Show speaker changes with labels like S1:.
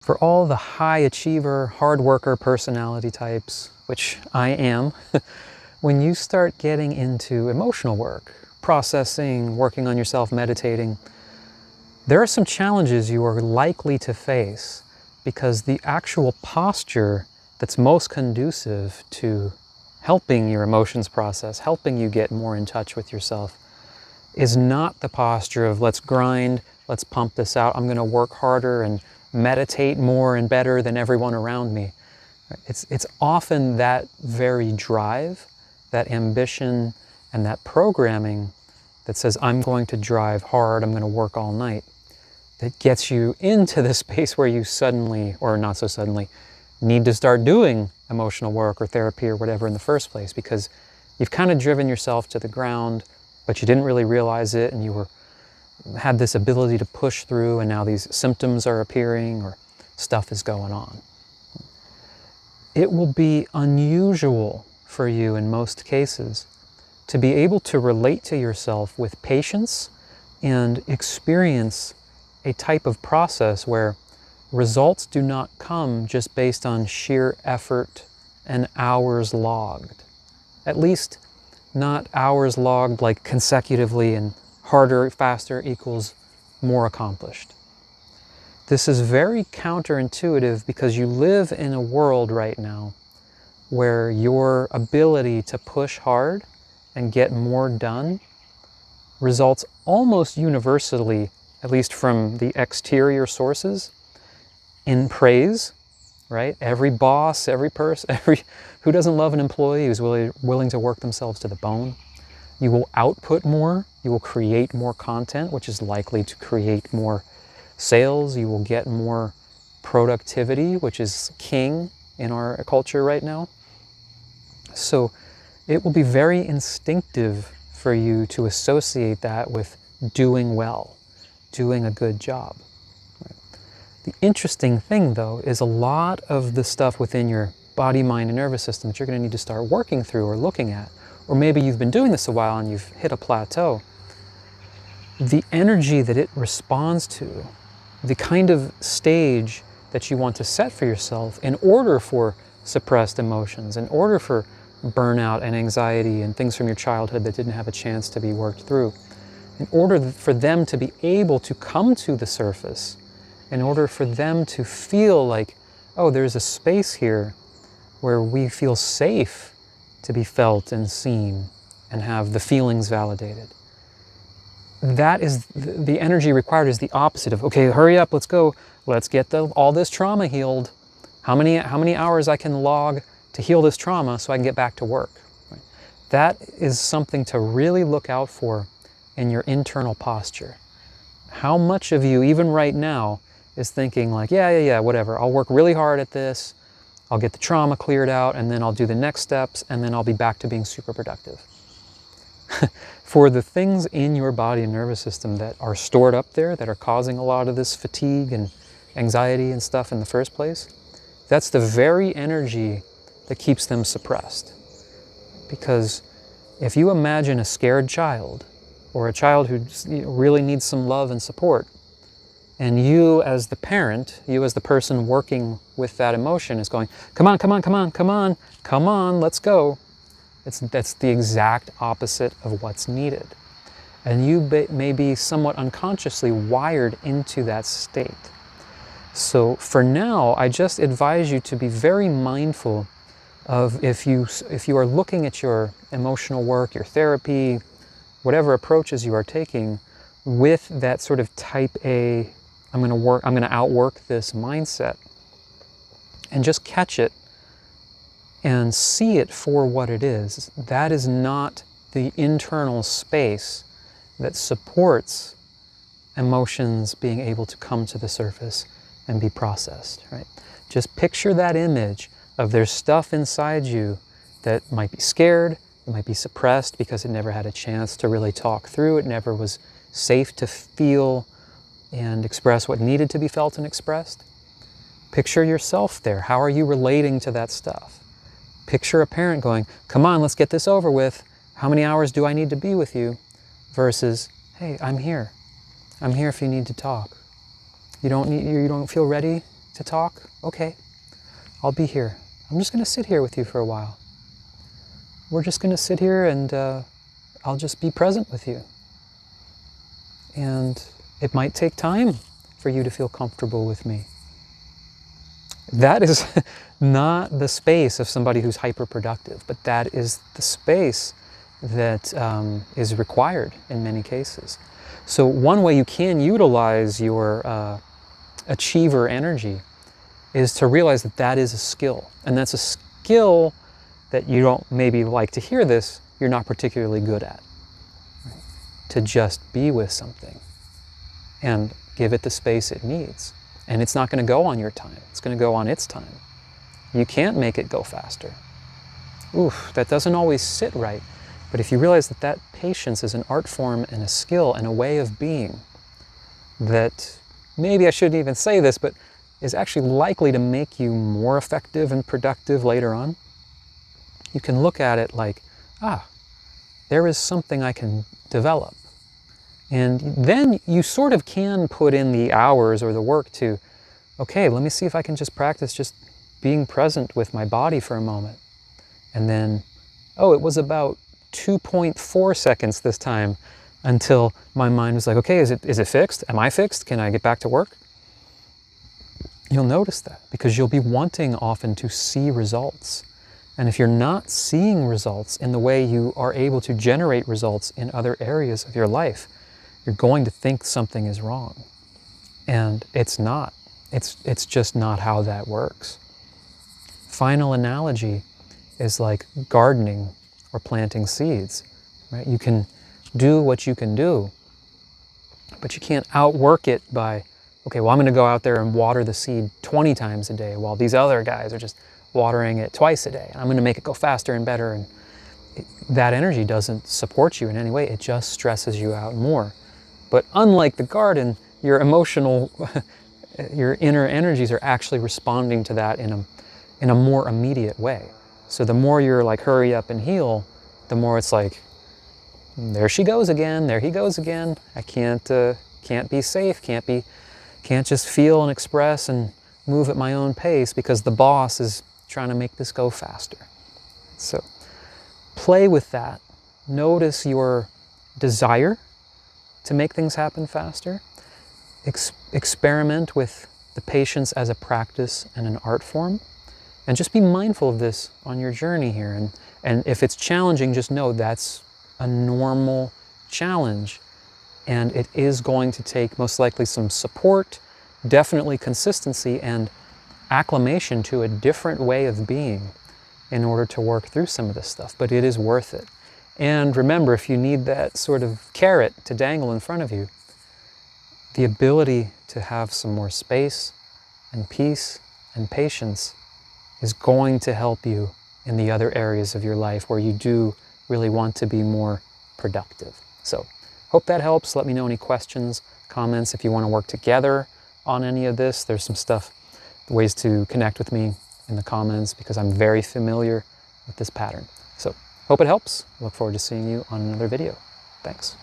S1: For all the high achiever, hard worker personality types, which I am, when you start getting into emotional work, processing, working on yourself, meditating, there are some challenges you are likely to face because the actual posture that's most conducive to helping your emotions process, helping you get more in touch with yourself, is not the posture of let's grind, let's pump this out, I'm going to work harder and meditate more and better than everyone around me. It's often that very drive, that ambition, and that programming that says I'm going to drive hard, I'm going to work all night, that gets you into the space where you suddenly, or not so suddenly, need to start doing emotional work or therapy or whatever in the first place, because you've kind of driven yourself to the ground, but you didn't really realize it, and you had this ability to push through, and now these symptoms are appearing or stuff is going on. It will be unusual for you in most cases to be able to relate to yourself with patience and experience a type of process where results do not come just based on sheer effort and hours logged. At least not hours logged like consecutively and harder, faster equals more accomplished. This is very counterintuitive because you live in a world right now where your ability to push hard and get more done results almost universally, at least from the exterior sources, in praise, right? Every boss, every person, who doesn't love an employee who's willing to work themselves to the bone? You will output more, you will create more content, which is likely to create more sales, you will get more productivity, which is king in our culture right now. So it will be very instinctive for you to associate that with doing well, doing a good job. The interesting thing, though, is a lot of the stuff within your body, mind, and nervous system that you're going to need to start working through or looking at, or maybe you've been doing this a while and you've hit a plateau, the energy that it responds to, the kind of stage that you want to set for yourself in order for suppressed emotions, in order for burnout and anxiety and things from your childhood that didn't have a chance to be worked through, in order for them to be able to come to the surface, in order for them to feel like, oh, there's a space here where we feel safe to be felt and seen and have the feelings validated. That is the energy required is the opposite of, okay, hurry up, let's go, let's get all this trauma healed. How many hours I can log to heal this trauma so I can get back to work. Right? That is something to really look out for in your internal posture. How much of you, even right now, is thinking like, yeah, whatever, I'll work really hard at this, I'll get the trauma cleared out, and then I'll do the next steps, and then I'll be back to being super productive. For the things in your body and nervous system that are stored up there, that are causing a lot of this fatigue and anxiety and stuff in the first place, that's the very energy that keeps them suppressed. Because if you imagine a scared child, or a child who really needs some love and support, and you as the parent, you as the person working with that emotion is going, come on, come on, come on, come on, come on, let's go. That's the exact opposite of what's needed. And you may be somewhat unconsciously wired into that state. So for now, I just advise you to be very mindful of if you are looking at your emotional work, your therapy, whatever approaches you are taking with that sort of type A, I'm going to outwork this mindset, and just catch it and see it for what it is. That is not the internal space that supports emotions being able to come to the surface and be processed, right? Just picture that image of there's stuff inside you that might be scared, it might be suppressed because it never had a chance to really talk through, it never was safe to feel and express what needed to be felt and expressed. Picture yourself there. How are you relating to that stuff? Picture a parent going, come on, let's get this over with. How many hours do I need to be with you? Versus, hey, I'm here. I'm here if you need to talk. You don't feel ready? to talk? Okay, I'll be here. I'm just going to sit here with you for a while. We're just going to sit here and I'll just be present with you. And it might take time for you to feel comfortable with me. That is not the space of somebody who's hyperproductive, but that is the space that is required in many cases. So one way you can utilize your achiever energy is to realize that that is a skill. And that's a skill that you don't maybe like to hear this, you're not particularly good at. Right? To just be with something and give it the space it needs. And it's not going to go on your time. It's going to go on its time. You can't make it go faster. Oof, that doesn't always sit right. But if you realize that that patience is an art form and a skill and a way of being that, maybe I shouldn't even say this, but is actually likely to make you more effective and productive later on, you can look at it like, there is something I can develop. And then you sort of can put in the hours or the work to, okay, let me see if I can just practice just being present with my body for a moment. And then, it was about 2.4 seconds this time until my mind was like, okay, is it fixed? Am I fixed? Can I get back to work? You'll notice that because you'll be wanting often to see results. And if you're not seeing results in the way you are able to generate results in other areas of your life, you're going to think something is wrong. And it's not. It's just not how that works. Final analogy is like gardening or planting seeds. Right? You can do what you can do, but you can't outwork it by, okay, well, I'm going to go out there and water the seed 20 times a day while these other guys are just watering it twice a day. I'm going to make it go faster and better. And that energy doesn't support you in any way. It just stresses you out more. But unlike the garden, your emotional, your inner energies are actually responding to that in a more immediate way. So the more you're like, hurry up and heal, the more it's like, there she goes again, there he goes again. I can't be safe, can't just feel and express and move at my own pace because the boss is trying to make this go faster. So play with that. Notice your desire to make things happen faster. Experiment with the patience as a practice and an art form. And just be mindful of this on your journey here. And if it's challenging, just know that's a normal challenge. And it is going to take most likely some support, definitely consistency, and acclimation to a different way of being in order to work through some of this stuff. But it is worth it. And remember, if you need that sort of carrot to dangle in front of you, the ability to have some more space and peace and patience is going to help you in the other areas of your life where you do really want to be more productive. So, hope that helps. Let me know any questions, comments, if you want to work together on any of this. There's some stuff, ways to connect with me in the comments because I'm very familiar with this pattern. So, hope it helps. I look forward to seeing you on another video. Thanks.